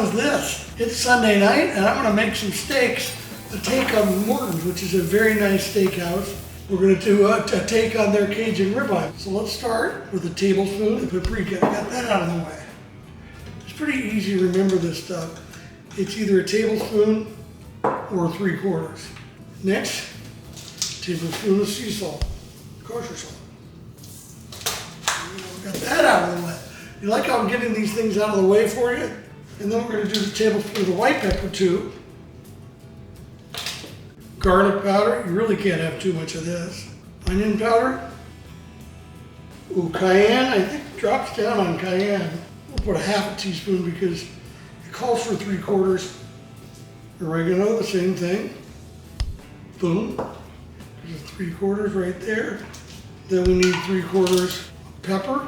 fun is this? It's Sunday night and I'm gonna make some steaks. A take on Morton's, which is a very nice steakhouse. We're gonna do a take on their Cajun ribeye. So let's start with a tablespoon of paprika. Got that out of the way. It's pretty easy to remember this stuff. It's either a tablespoon or 3/4. Next, tablespoon of sea salt, kosher salt. Got that out of the way. You like how I'm getting these things out of the way for you? And then we're going to do the tablespoon of white pepper too. Garlic powder, you really can't have too much of this. Onion powder. Ooh, cayenne, I think drops down on cayenne. We'll put a half a teaspoon because it calls for 3/4. Oregano, the same thing. Boom. There's 3/4 right there. Then we need 3/4 pepper.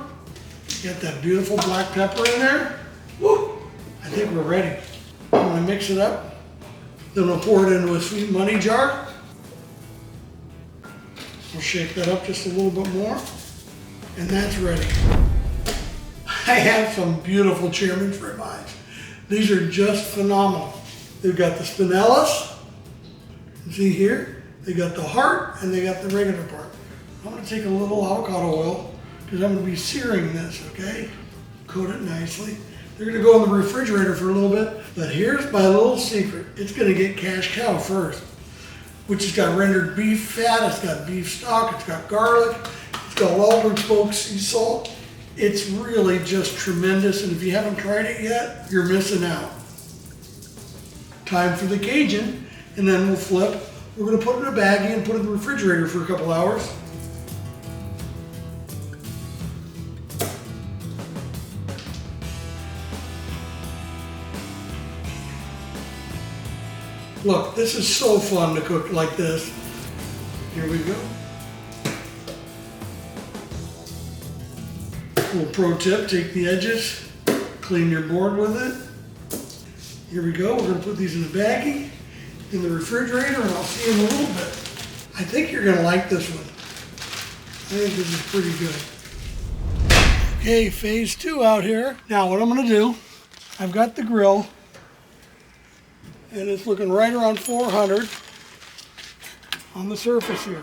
Get that beautiful black pepper in there. Woo! I think we're ready. I'm gonna mix it up. Then we'll pour it into a sweet money jar. We'll shake that up just a little bit more. And that's ready. I have some beautiful Chairman's ribeyes. These are just phenomenal. They've got the spinellas. See here? They got the heart and they got the regular part. I'm gonna take a little avocado oil because I'm gonna be searing this, okay? Coat it nicely. They're gonna go in the refrigerator for a little bit, but here's my little secret. It's gonna get cash cow first, which has got rendered beef fat, it's got beef stock, it's got garlic, it's got Waldron smoked sea salt. It's really just tremendous, and if you haven't tried it yet, you're missing out. Time for the Cajun, and then we'll flip. We're gonna put it in a baggie and put it in the refrigerator for a couple hours. Look, this is so fun to cook like this. Here we go. Little pro tip, take the edges, clean your board with it. Here we go, we're gonna put these in a baggie, in the refrigerator, and I'll see you in a little bit. I think you're gonna like this one. I think this is pretty good. Okay, phase 2 out here. Now what I'm gonna do, I've got the grill, and it's looking right around 400 on the surface here.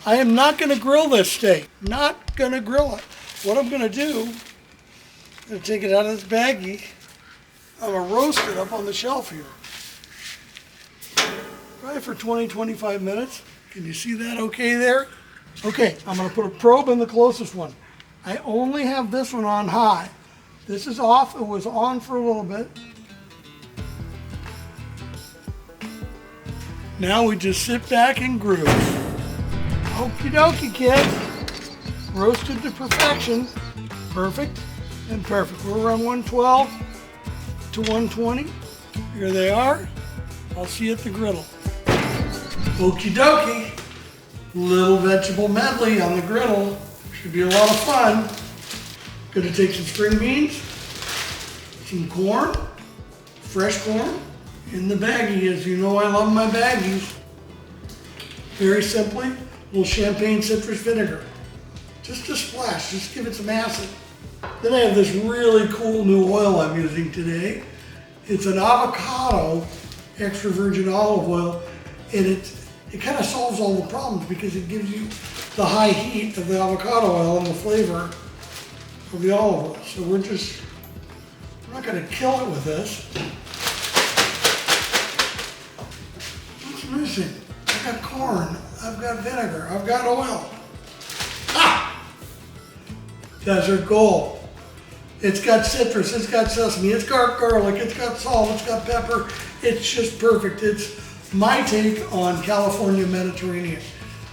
I am not going to grill this steak. Not going to grill it. What I'm going to do, I'm going to take it out of this baggie. I'm going to roast it up on the shelf here. Probably for 20-25 minutes. Can you see that okay there? Okay, I'm going to put a probe in the closest one. I only have this one on high. This is off. It was on for a little bit. Now we just sit back and groove. Okie dokie, kids. Roasted to perfection. Perfect and perfect. We're around 112 to 120. Here they are. I'll see you at the griddle. Okie dokie. Little vegetable medley on the griddle. Should be a lot of fun. Gonna take some string beans, some corn, fresh corn, in the baggie, as you know I love my baggies. Very simply, a little champagne citrus vinegar. Just a splash, just give it some acid. Then I have this really cool new oil I'm using today. It's an avocado extra virgin olive oil, and it kind of solves all the problems because it gives you the high heat of the avocado oil and the flavor of the olive oil. So we're not gonna kill it with this. Missing. I've got corn, I've got vinegar, I've got oil. Ah! Desert gold. It's got citrus, it's got sesame, it's got garlic, it's got salt, it's got pepper. It's just perfect. It's my take on California Mediterranean.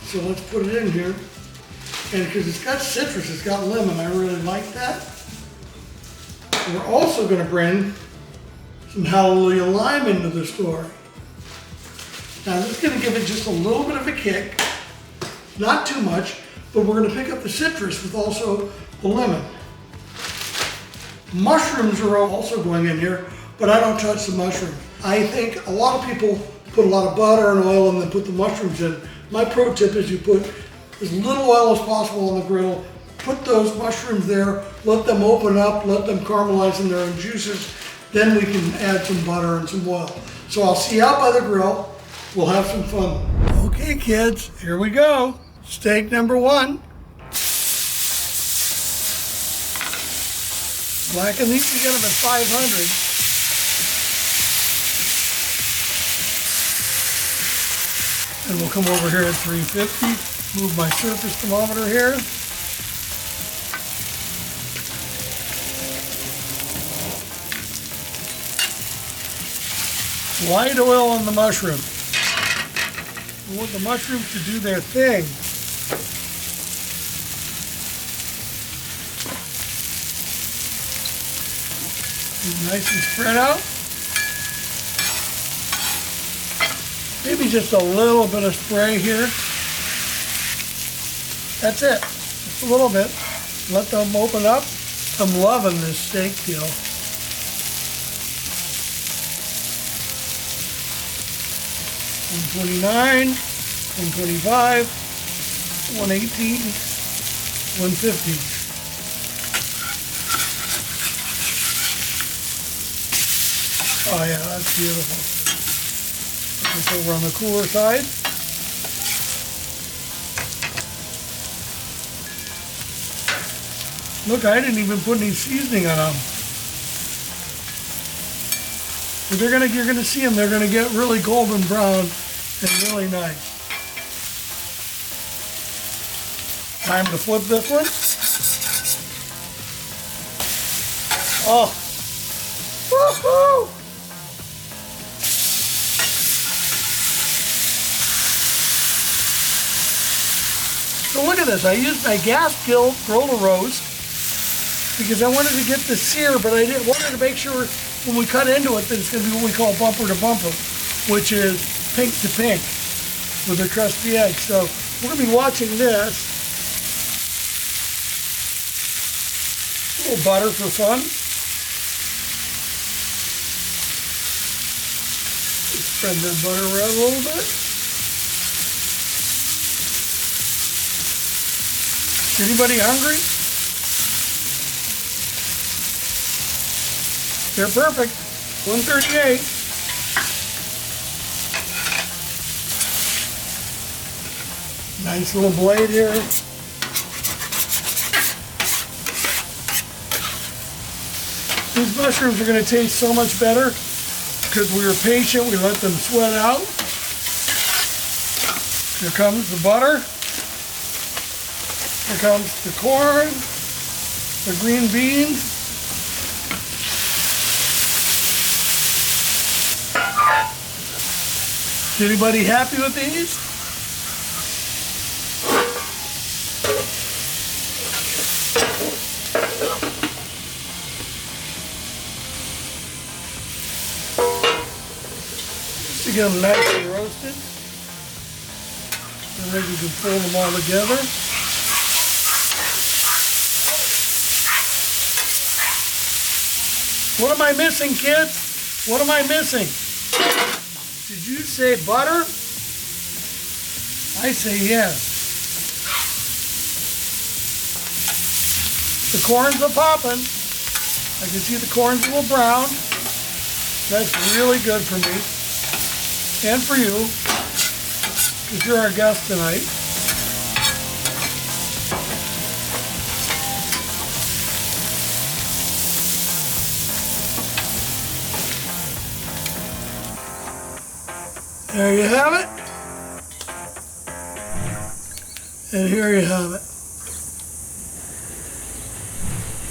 So let's put it in here. And because it's got citrus, it's got lemon, I really like that. We're also gonna bring some Hallelujah lime into the story. Now this is going to give it just a little bit of a kick, not too much, but we're going to pick up the citrus with also the lemon. Mushrooms are also going in here, but I don't touch the mushrooms. I think a lot of people put a lot of butter and oil and then put the mushrooms in. My pro tip is you put as little oil as possible on the griddle, put those mushrooms there, let them open up, let them caramelize in their own juices, Then we can add some butter and some oil. So I'll see you out by the grill. We'll have some fun. Okay, kids, here we go. Steak number 1. Blacken these, you get them at 500. And we'll come over here at 350. Move my surface thermometer here. Light oil on the mushroom. We want the mushrooms to do their thing. Nice and spread out. Maybe just a little bit of spray here. That's it. Just a little bit. Let them open up. I'm loving this steak deal. $129, $125, $118, $150. Oh yeah, that's beautiful. Put this over on the cooler side. Look, I didn't even put any seasoning on them. But you're gonna see them. They're gonna get really golden brown and really nice. Time to flip this one. Oh, woohoo! So look at this. I used my gas grill to roast because I wanted to get the sear, but I wanted to make sure when we cut into it that it's going to be what we call bumper to bumper, which is pink to pink with a crusty edge. So we're going to be watching this. A little butter for fun. Spread that butter around a little bit. Anybody hungry? They're perfect. 138. Nice little blade here. These mushrooms are going to taste so much better because we were patient. We let them sweat out. Here comes the butter. Here comes the corn, the green beans. Is anybody happy with these? To get them nicely roasted. And then you can pull them all together. What am I missing, kids? What am I missing? Did you say butter? I say yes. The corns are popping. I can see the corns a little brown. That's really good for me. And for you, because you're our guest tonight. There you have it. And here you have it.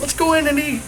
Let's go in and eat.